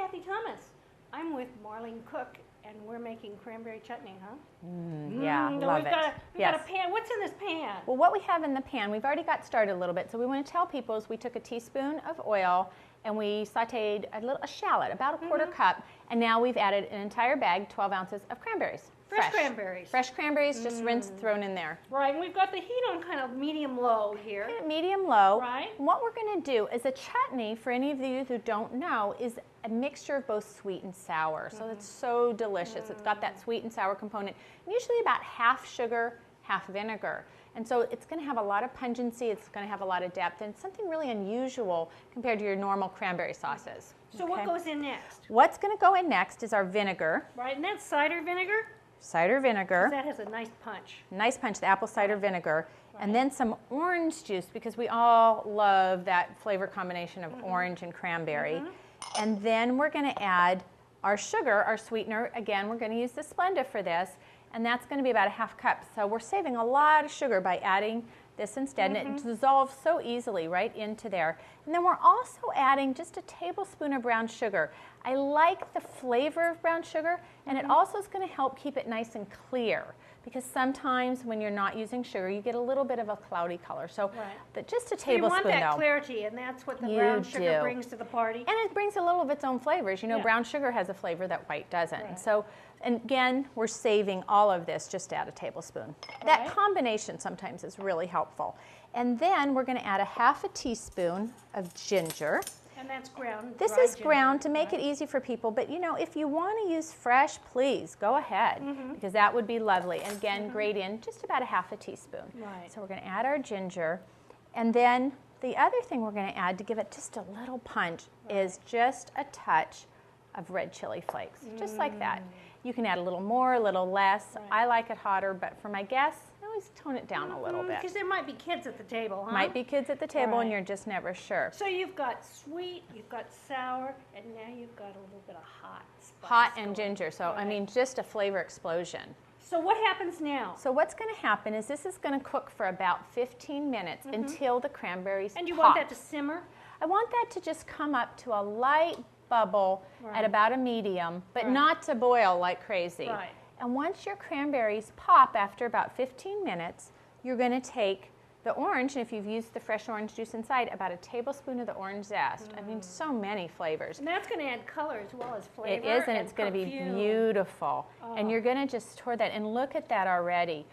Cathy Thomas. I'm with Marlene Koch, and we're making cranberry chutney, huh? Yeah, love it. We've got a pan. What's in this pan? Well, what we have in the pan, we've already got started a little bit, so we want to tell people is we took a teaspoon of oil and we sauteed a shallot, about a quarter cup, and now we've added an entire bag, 12 ounces of cranberries. Fresh cranberries. Fresh cranberries, just rinsed, thrown in there. Right, and we've got the heat on kind of medium-low here. Medium-low. Right. And what we're going to do is a chutney, for any of you who don't know, is a mixture of both sweet and sour. So it's so delicious. It's got that sweet and sour component, and usually about half sugar, half vinegar. And so it's going to have a lot of pungency, it's going to have a lot of depth, and something really unusual compared to your normal cranberry sauces. So what goes in next? What's going to go in next is our vinegar. Right, and that's cider vinegar? Cider vinegar. That has a nice punch. Nice punch, the apple cider vinegar. Right. And then some orange juice, because we all love that flavor combination of orange and cranberry. And then we're going to add our sugar, our sweetener. Again, we're going to use the Splenda for this, and that's going to be about a half cup. So we're saving a lot of sugar by adding this instead, and it dissolves so easily right into there. And then we're also adding just a tablespoon of brown sugar. I like the flavor of brown sugar, and it also is going to help keep it nice and clear, because sometimes when you're not using sugar, you get a little bit of a cloudy color. So but just a tablespoon, you want that though. clarity, and that's what the brown sugar brings to the party. And it brings a little of its own flavors. You know, brown sugar has a flavor that white doesn't. Right. So, and again, we're saving all of this just to add a tablespoon. That combination sometimes is really helpful. And then we're going to add a half a teaspoon of ginger. And that's ground. This is ground to make it easy for people, but you know, if you want to use fresh, please go ahead, because that would be lovely. And again, grate in just about a half a teaspoon. Right. So we're going to add our ginger, and then the other thing we're going to add to give it just a little punch is just a touch of red chili flakes, just like that. You can add a little more, a little less. I like it hotter, but for my guests, I always tone it down a little bit. Because there might be kids at the table, huh? Might be kids at the table, and you're just never sure. So you've got sweet, you've got sour, and now you've got a little bit of hot spice. Hot and ginger, so I mean, just a flavor explosion. So what happens now? So what's going to happen is this is going to cook for about 15 minutes until the cranberries And you pop. want that to simmer? I want that to just come up to a light bubble at about a medium, but not to boil like crazy. Right. And once your cranberries pop after about 15 minutes, you're going to take the orange, and if you've used the fresh orange juice inside, about a tablespoon of the orange zest. I mean, so many flavors. And that's going to add color as well as flavor. It is, and it's going to be beautiful. And you're going to just store that, and look at that already.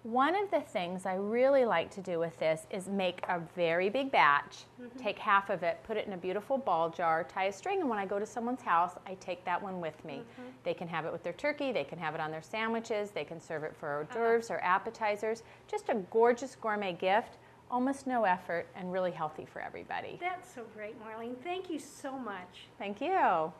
One of the things I really like to do with this is make a very big batch, take half of it, put it in a beautiful ball jar, tie a string, and when I go to someone's house, I take that one with me. They can have it with their turkey, they can have it on their sandwiches, they can serve it for hors d'oeuvres or appetizers. Just a gorgeous gourmet gift, almost no effort, and really healthy for everybody. That's so great, Marlene. Thank you so much. Thank you.